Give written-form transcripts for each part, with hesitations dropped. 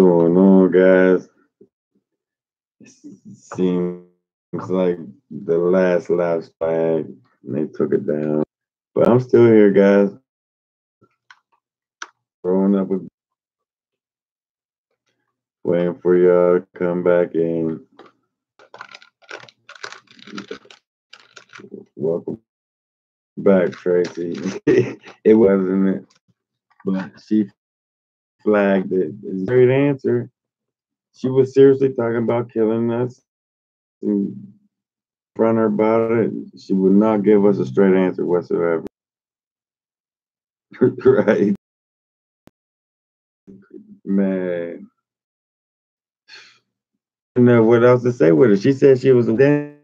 going on, guys? Seems like the last lap's flag and they took it down. But I'm still here, guys. Growing up with waiting for y'all to come back in. Welcome back, Tracy. It wasn't it, but she flagged it. It's a great answer. She was seriously talking about killing us and front her about it. She would not give us a straight answer whatsoever. Right, man. I don't know what else to say with her. She said she was. Then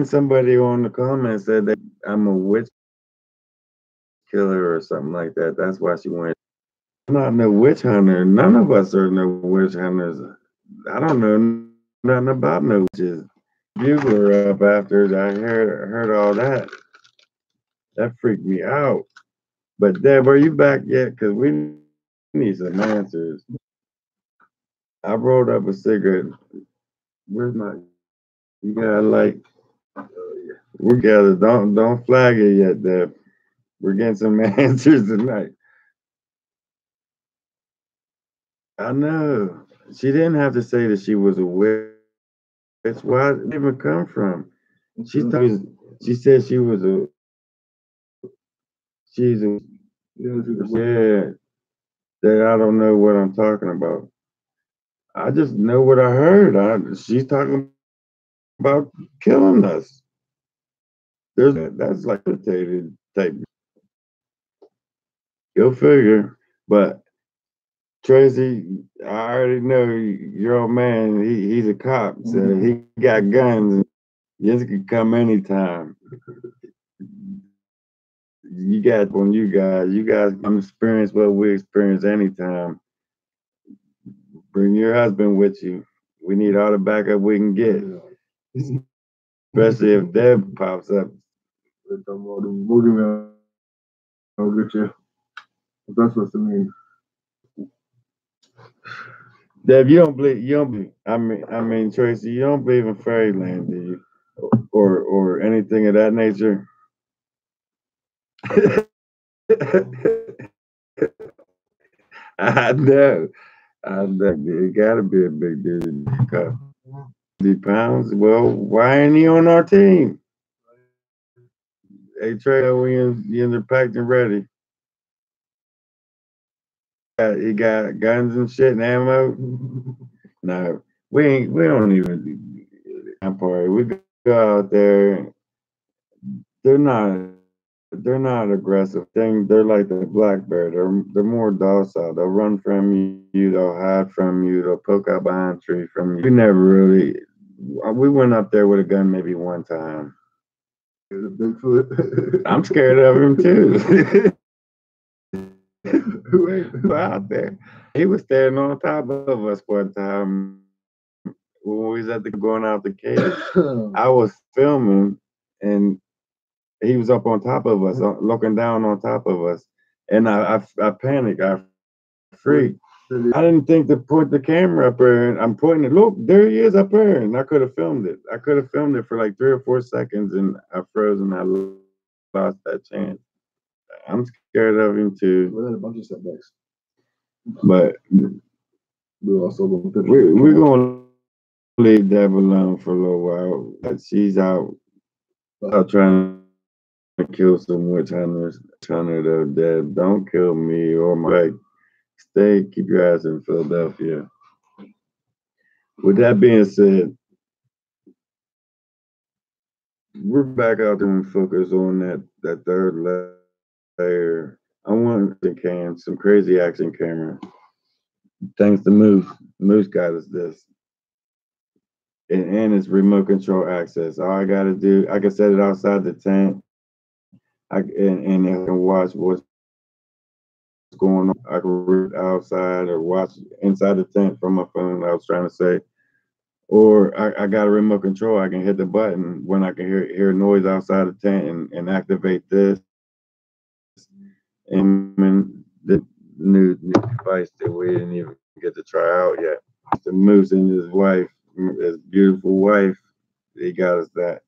somebody on the comment said that I'm a witch killer or something like that. That's why she went. I'm not no witch hunter. None of us are no witch hunters. I don't know nothing about no witches. Bugler up after I heard all that. That freaked me out. But Deb, are you back yet? Because we need some answers. I rolled up a cigarette. Where's my? You got like. We got it. Don't flag it yet, Deb. We're getting some answers tonight. I know. She didn't have to say that she was a witch. Where did it even come from? She said she was a. She's a. Yeah. That I don't know what I'm talking about. I just know what I heard. She's talking about killing us. That's like a type. Go figure. But Tracy, I already know your old man. He's a cop, so he got guns. Yes, can come anytime. You got on you guys. You guys can experience what we experience anytime. Bring your husband with you. We need all the backup we can get, especially if Deb pops up. I'll get you. That's what it means. Deb, you don't believe. I mean, Tracy, you don't believe in fairyland, do you? Or anything of that nature? I know. I know. It gotta be a big dude. 50 pounds. Well, why ain't he on our team? Hey Trey, we in the packed and ready. He got guns and shit and ammo. No, we don't even party. We go out there. They're not they're not aggressive. They're like the black bear. They're more docile. They'll run from you. They'll hide from you. They'll poke out behind a tree from you. We never really. We went up there with a gun maybe one time. Bigfoot. I'm scared of him too. Who ain't out there? He was standing on top of us one time when we was going out the cave. I was filming and he was up on top of us, looking down on top of us, and I panicked. I freaked. I didn't think to point the camera up there, and I'm pointing it. Look, there he is up there, and I could have filmed it. I could have filmed it for like 3 or 4 seconds, and I froze, and I lost that chance. I'm scared of him too. We had a bunch of setbacks, but we're also we're gonna leave Deb alone for a little while. She's out trying to kill some witch hunters. Hunter though, Deb, don't kill me or my. Stay, keep your ass in Philadelphia. With that being said, we're back out there and focus on that third layer. I want some crazy action camera. Thanks to Moose. Moose got us this. And it's remote control access. All I gotta do, I can set it outside the tent. And I can watch what's going on. I can read outside or watch inside the tent from my phone. I was trying to say. Or I got a remote control. I can hit the button when I can hear noise outside the tent and activate this. And the new device that we didn't even get to try out yet. The Moose and his wife, his beautiful wife, he got us that.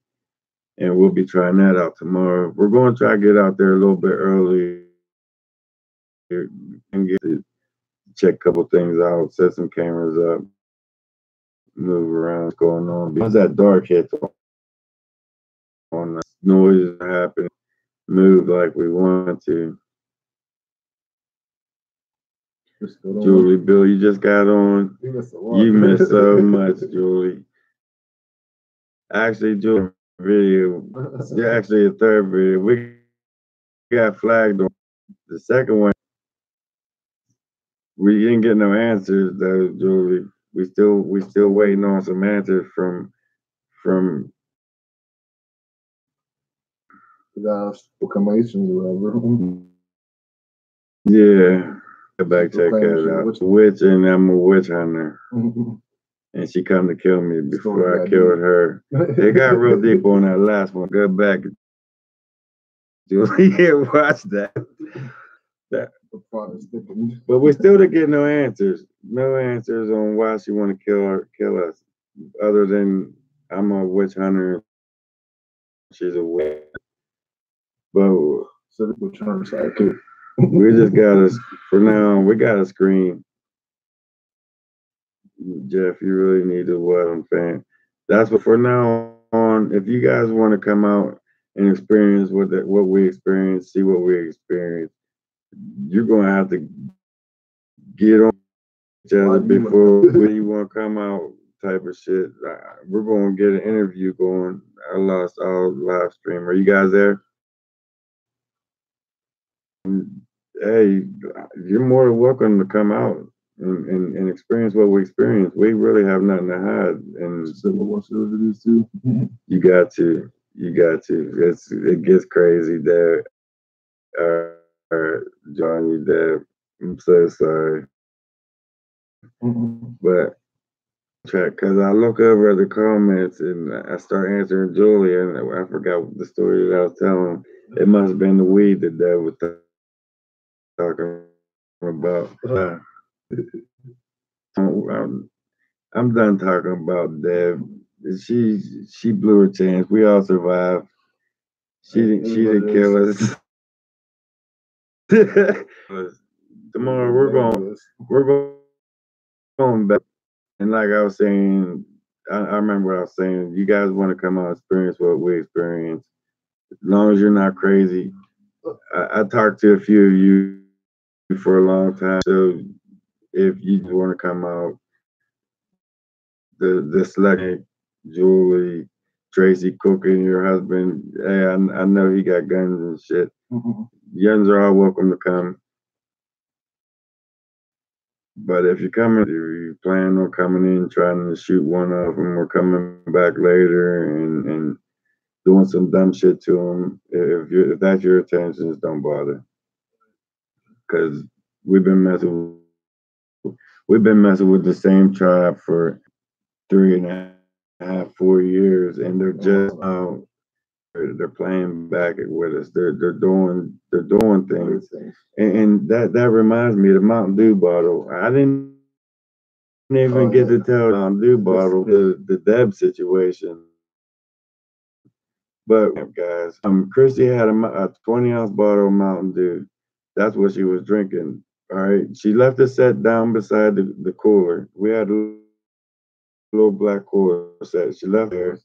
And we'll be trying that out tomorrow. We're going to try to get out there a little bit earlier and get to check a couple things out, set some cameras up, move around, what's going on. Because that dark hits on the noise happening, move like we want to. Julie, Bill, you just got on. You missed so much, Julie. Actually, Julie, video. Yeah, actually, a third video. We got flagged on the second one. We didn't get no answers though, Julie. We still waiting on some answers from the guys proclamations or whatever. Yeah. Go back check that out. Witch, and I'm a witch hunter. And she come to kill me before I killed her. They got real deep on that last one. Go back, Julie. Yeah, watch that. But we still didn't get no answers. No answers on why she want to kill us. Other than I'm a witch hunter, she's a witch. But so we're trying to sidekick. We just gotta, for now, we gotta scream. Jeff, you really need to what I'm saying. That's what for now on. If you guys want to come out and experience what we experience, see what we experience, you're gonna have to get on each other before you want to come out type of shit. We're gonna get an interview going. I lost all live stream. Are you guys there? Hey, you're more than welcome to come out and experience what we experience. We really have nothing to hide. And you got to. It gets crazy there. John, you dead. I'm so sorry. But because I look over at the comments and I start answering Julie, and I forgot the story that I was telling. It must have been the weed that Dad was talking about. I'm done talking about Deb. She blew her chance. We all survived. She didn't kill us. Tomorrow we're going back. And like I was saying, I remember what I was saying. You guys want to come out and experience what we experience. As long as you're not crazy. I talked to a few of you for a long time. So if you want to come out, the select Julie, Tracy cooking, your husband. Hey, I know he got guns and shit. Youngs are all welcome to come. But if you're coming, if you plan on coming in, trying to shoot one of them, or coming back later and doing some dumb shit to them, if that's your intentions, don't bother. Because we've been messing with the same tribe for 3.5, 4 years, and they're just they're playing back with us. They're doing things, and that reminds me of the Mountain Dew bottle. I didn't even get to tell Mountain Dew bottle the Deb situation. But guys, Christy had a 20-ounce bottle of Mountain Dew. That's what she was drinking. All right, she left it set down beside the cooler. We had a little black cooler set. She left there.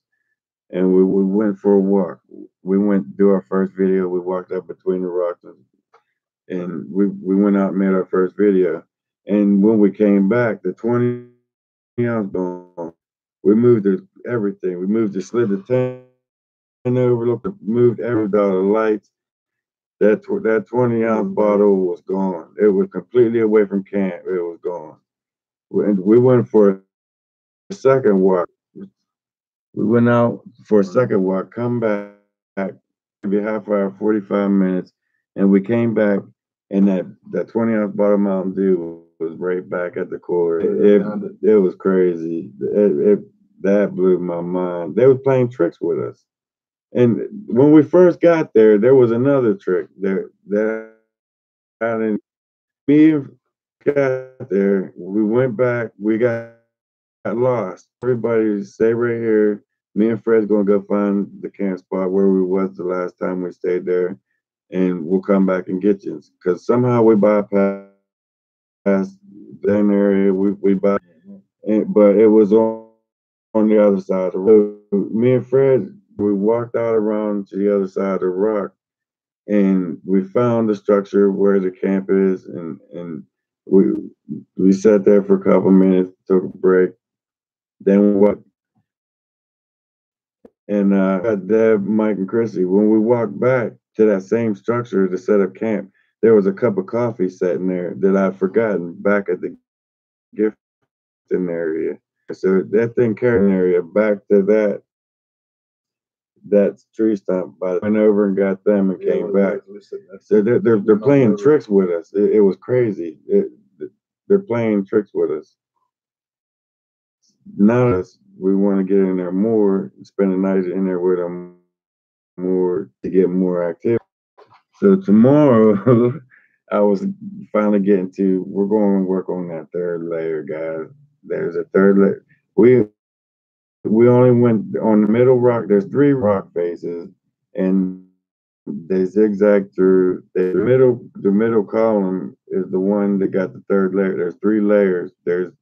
And we went for a walk. We went to do our first video. We walked up between the rocks, and we went out and made our first video. And when we came back, the 20-ounce gone. We moved everything. We slid the tent over, moved all the lights. That 20-ounce bottle was gone. It was completely away from camp. It was gone. We went for a second walk. We went out for a second walk, come back, maybe half hour, 45 minutes, and we came back, and that 20-ounce bottle of Mountain Dew was right back at the cooler. It was crazy. That blew my mind. They were playing tricks with us. And when we first got there was another trick that I didn't. Me got there, we went back, we got lost. Everybody stay right here. Me and Fred's gonna go find the camp spot where we was the last time we stayed there, and we'll come back and get you. Cause somehow we bypassed that area. We bypassed, but it was on the other side of the road. So me and Fred, we walked out around to the other side of the rock, and we found the structure where the camp is, and we we sat there for a couple minutes, took a break, then we walked, and got Deb, Mike, and Chrissy. When we walked back to that same structure to set up camp, there was a cup of coffee sitting there that I'd forgotten back at the gifting area. So that thing carried area back to that tree stump. But I went over and got them and came back. So they're playing tricks with us. It was crazy. They're playing tricks with us. Now we want to get in there more, spend the night in there with them more to get more activity. So tomorrow, I was finally getting to. We're going to work on that third layer, guys. There's a third layer. We only went on the middle rock. There's three rock faces, and they zigzag through. The middle column is the one that got the third layer. There's three layers. There's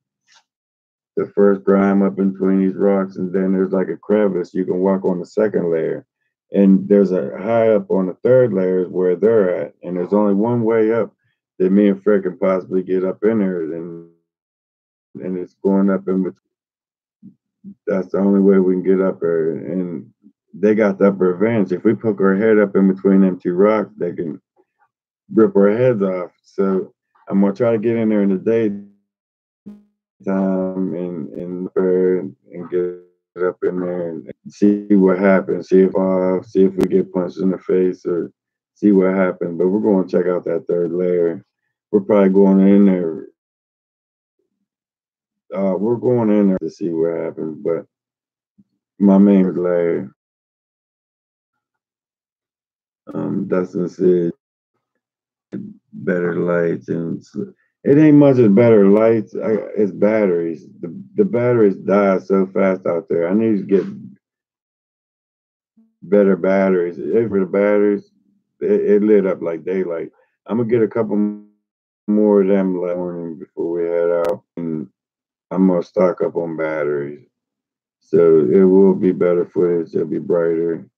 the first grime up in between these rocks, and then there's like a crevice. You can walk on the second layer, and there's a high up on the third layer is where they're at, and there's only one way up that me and Fred can possibly get up in there, and it's going up in between. That's the only way we can get up there, and they got the upper advantage. If we poke our head up in between them two rocks, they can rip our heads off. So I'm gonna try to get in there in the daytime and get up in there and see what happens. See if fall, see if we get punched in the face, or see what happens. But we're going to check out that third layer. We're probably going in there. We're going in there to see what happens. But my main layer, Dustin said, better lights, and it ain't much as better lights. It's batteries. The batteries die so fast out there. I need to get better batteries. For the batteries, it lit up like daylight. I'm gonna get a couple more of them last morning before we head out, and I'm gonna stock up on batteries. So it will be better footage. It'll be brighter.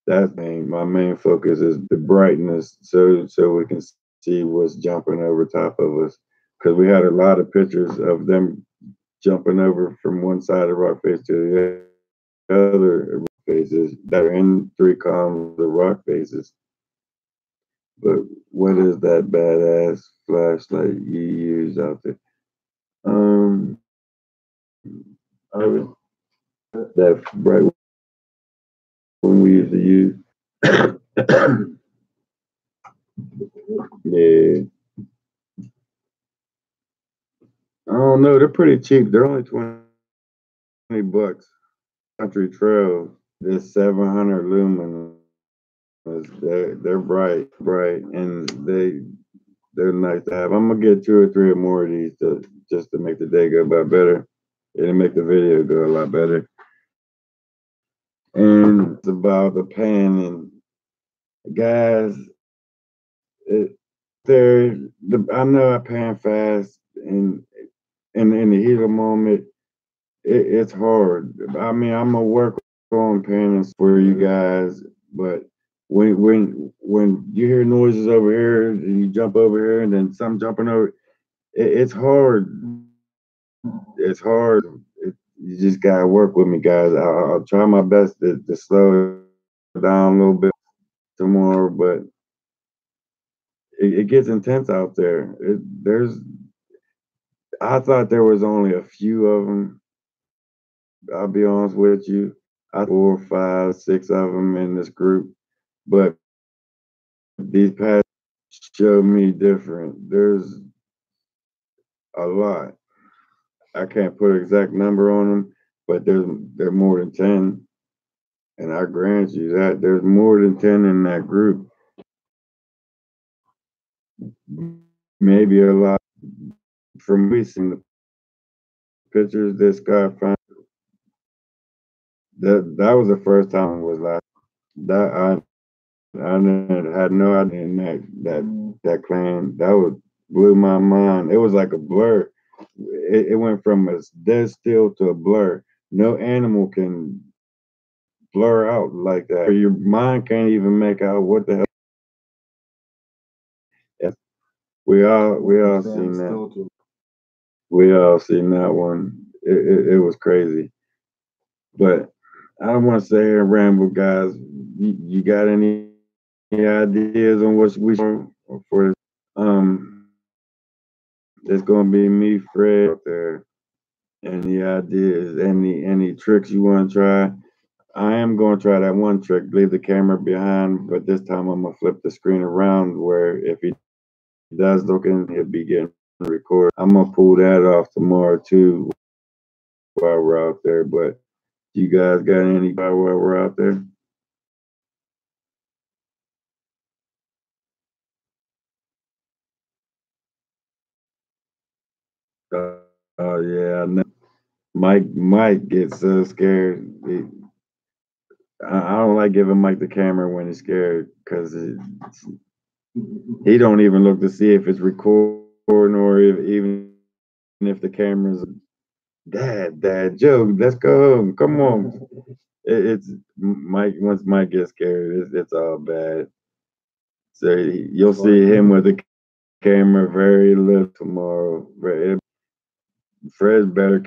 That's my main focus is the brightness, so we can see what's jumping over top of us. Because we had a lot of pictures of them jumping over from one side of the rock face to the other faces that are in three columns of rock faces. But what is that badass flashlight you use out there? I was that bright one we used to use. Yeah, I don't know. They're pretty cheap. They're only $20. Country Trail. They're 700 lumens. They're bright, and they're nice to have. I'm gonna get two or three or more of these to just to make the day go by better. It'll make the video go a lot better. And it's about the pan and guys. There, I know I pan fast, and in the heat of the moment, it's hard. I mean, I'm gonna work on panning for you guys, but when you hear noises over here and you jump over here and then some jumping over, it's hard. It's hard. You just gotta work with me, guys. I'll try my best to slow it down a little bit tomorrow, but it gets intense out there. I thought there was only a few of them. I'll be honest with you. I 4, 5, 6 of them in this group, but these past show me different. There's a lot. I can't put an exact number on them, but there are more than 10, and I grant you that there's more than 10 in that group. maybe a lot from we seen the pictures this guy found. That was the first time it was like that. I had no idea in that clan. That was blew my mind. It was like a blur. It went from a dead still to a blur. No animal can blur out like that. Your mind can't even make out what the hell. We all seen that. We all seen that one. It was crazy. But I don't want to sit here and ramble, guys. You got any ideas on what we should for this? It's gonna be me, Fred, out there. Any ideas? Any tricks you want to try? I am gonna try that one trick. Leave the camera behind, but this time I'm gonna flip the screen around where if he does look in, he'll be getting recorded. I'm gonna pull that off tomorrow too while we're out there. But you guys got any while we're out there? Yeah, I know. Mike gets so scared. I don't like giving Mike the camera when he's scared because he don't even look to see if it's recording or if, even if the camera's dad, Joe, let's go home. Come on. It's Mike. Once Mike gets scared, it's all bad. So you'll see him with the camera very little tomorrow. Fred's better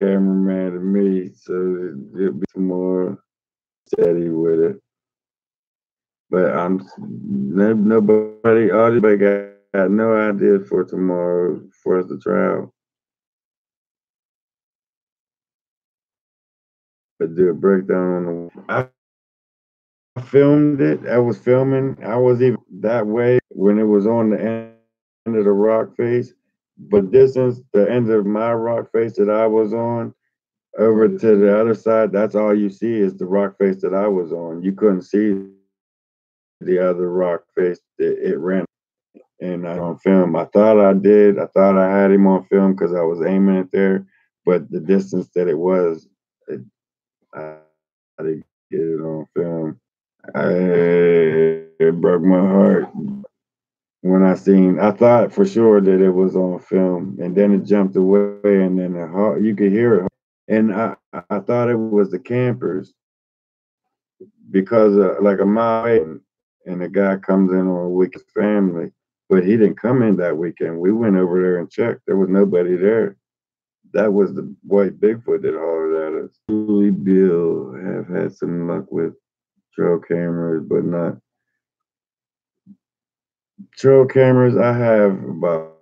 cameraman than me, so it'll be tomorrow. Steady with it. But nobody, everybody got no idea for tomorrow for us to try out. But do a breakdown on the. I filmed it. I was filming. I was even that way when it was on the end of the rock face. But distance, the end of my rock face that I was on over to the other side, that's all you see is the rock face that I was on. You couldn't see the other rock face that it ran and I on film. I thought I did. I thought I had him on film because I was aiming it there, but the distance that it was, I didn't get it on film. It broke my heart when I seen. I thought for sure that it was on film, and then it jumped away, and then you could hear it, and I thought it was the campers because like a mile away, and the guy comes in on a weekend family, but he didn't come in that weekend. We went over there and checked. There was nobody there. That was the white Bigfoot that hollered at us. Louis Bill have had some luck with trail cameras, but not trail cameras. I have about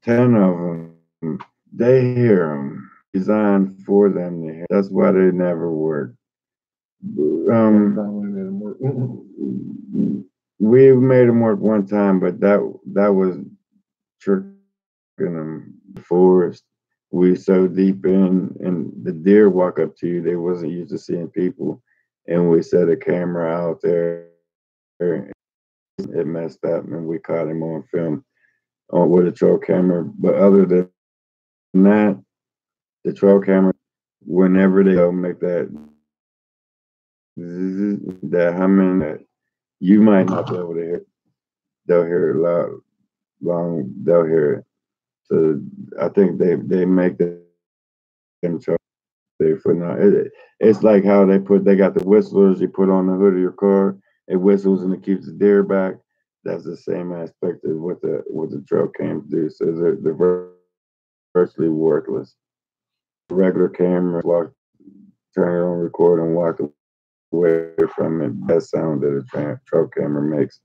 10 of them. They hear them, designed for them to hear. That's why they never work. We made them work one time, but that was tricking them. Forest. We so deep in, and the deer walk up to you. They wasn't used to seeing people, and we set a camera out there. And it messed up, and we caught him on film with a trail camera. But other than that, the trail camera, whenever they go make that humming, that you might not be able to hear. They'll hear it loud, long. They'll hear it. So I think they make them trail. They for now. It's like how they got the whistlers you put on the hood of your car. It whistles and it keeps the deer back. That's the same aspect of what the trail cams do. So they're virtually worthless. Regular camera, turn it on, record, and walk away from it. That sound that a trail camera makes.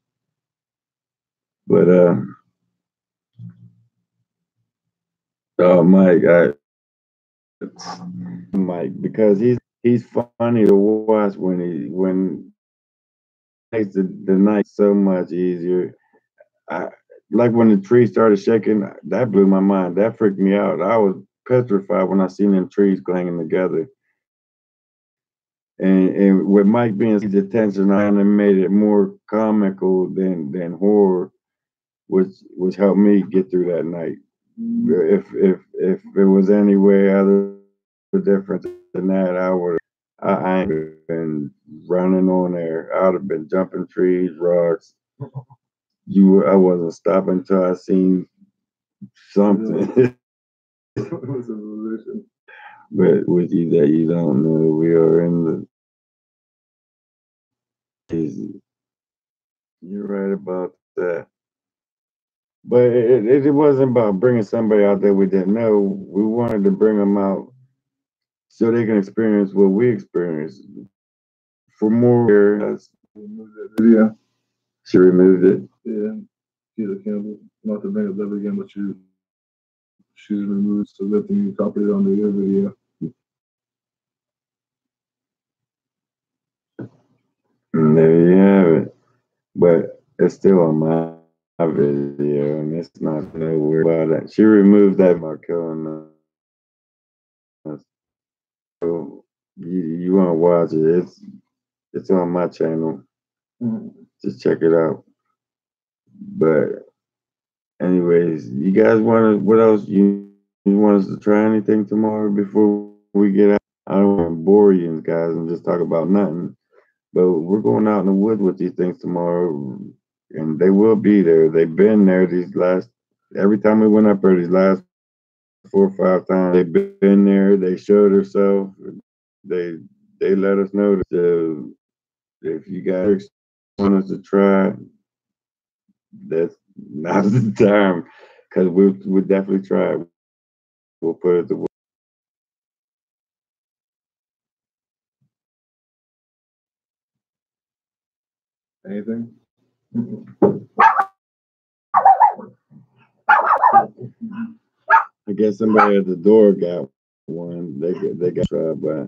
But Mike, Mike, because he's funny to watch when makes the night so much easier. I like when the tree started shaking, that blew my mind. That freaked me out. I was petrified when I seen them trees clanging together. And with Mike being his attention, I made it more comical than horror which helped me get through that night. If it was any way other different than that, I ain't been running on there. I'd have been jumping trees, rocks. I wasn't stopping until I seen something. But with you that you don't know, we are in the. You're right about that. But it wasn't about bringing somebody out that we didn't know. We wanted to bring them out so they can experience what we experienced. For more, Remove that video. she removed it. Yeah. Sheila Campbell. Not to bring up that again, but she's removed, so that thing you copied it on the other video. And there you have it. But it's still on my video, and it's not nowhere about that. She removed that by killing us. So you want to watch it? It's on my channel. Just check it out. But anyways, you guys want to? What else you want us to try anything tomorrow before we get out? I don't want to bore you guys and just talk about nothing. But we're going out in the woods with these things tomorrow, and they will be there. They've been there every time we went up there these last 4 or 5 times. They've been there. They showed themselves. They they let us know that if you guys want us to try, that's not the time, because we'll definitely try it. We'll put it to work. Anything? I guess somebody at the door got one. They got tried by.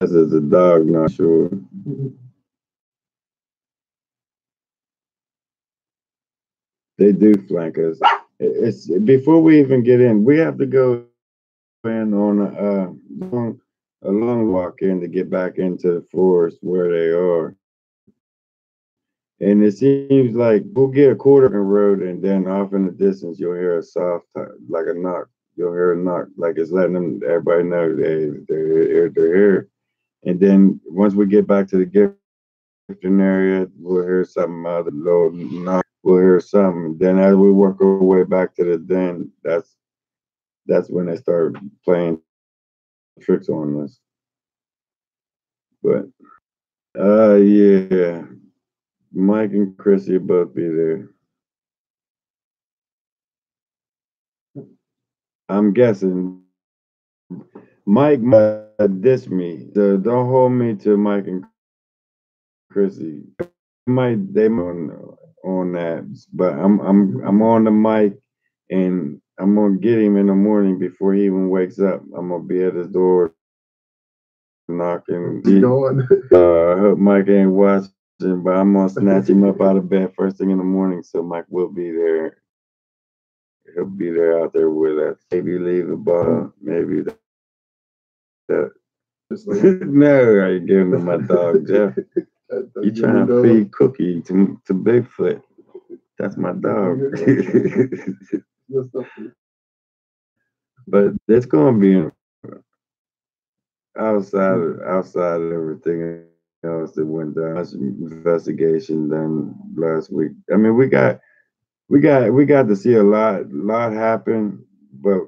This is a dog, not sure. They do flank us. It's before we even get in. We have to go in on a long walk in to get back into the forest where they are. And it seems like we'll get a quarter of the road, and then off in the distance, you'll hear a soft, like a knock. You'll hear a knock, like it's letting everybody know they're here. And then once we get back to the gifting area, we'll hear something other low knock. We'll hear something. Then as we work our way back to the den, that's when they start playing tricks on us. But yeah, Mike and Chrissy will both be there. I'm guessing Mike might diss me, so don't hold me to Mike and Chrissy. They might on that, but I'm on the mic, and I'm gonna get him in the morning before he even wakes up. I'm gonna be at his door knocking. I hope Mike ain't watching, but I'm gonna snatch him up out of bed first thing in the morning, so Mike will be there. He'll be there out there with us. Maybe leave a ball, maybe that. No, I ain't giving him my dog, Jeff. You trying to feed Cookie to Bigfoot? That's my dog. But it's gonna be outside of everything else that went down. Investigation done last week. I mean, we got to see a lot happen, but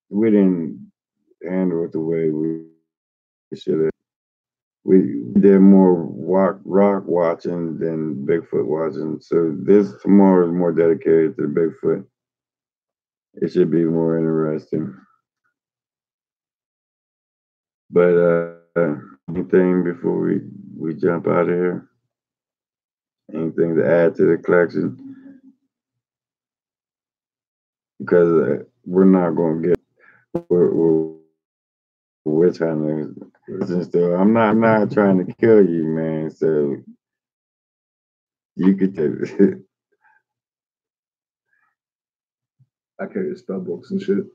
we didn't handle it the way we should have. We did more rock watching than Bigfoot watching. So this tomorrow is more dedicated to Bigfoot. It should be more interesting. But anything before we jump out of here? Anything to add to the collection? Because we're not going to get we're trying to still. I'm not trying to kill you, man. So you could take it. I carry spell books and shit.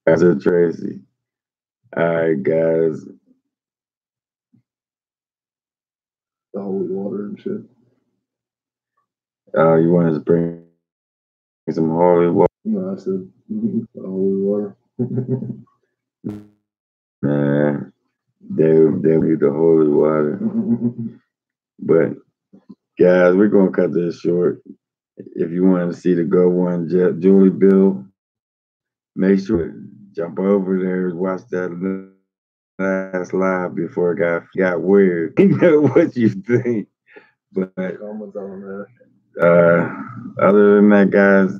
That's it, Tracy. All right, guys. the holy water and shit. You wanted to bring some holy water? No, I said the holy water. Nah, they need the holy water. But guys, we're gonna cut this short. If you want to see the Go One Julie Bill, make sure jump over there and watch that last live before it got weird. You know what you think, but Comments on there. other than that, guys,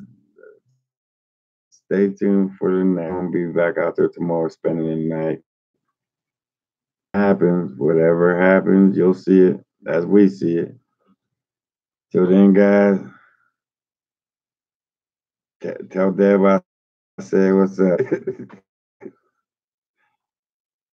stay tuned for the night. I'm gonna be back out there tomorrow, spending the night. Whatever happens, you'll see it as we see it. Till then, guys, tell Deb I said what's up.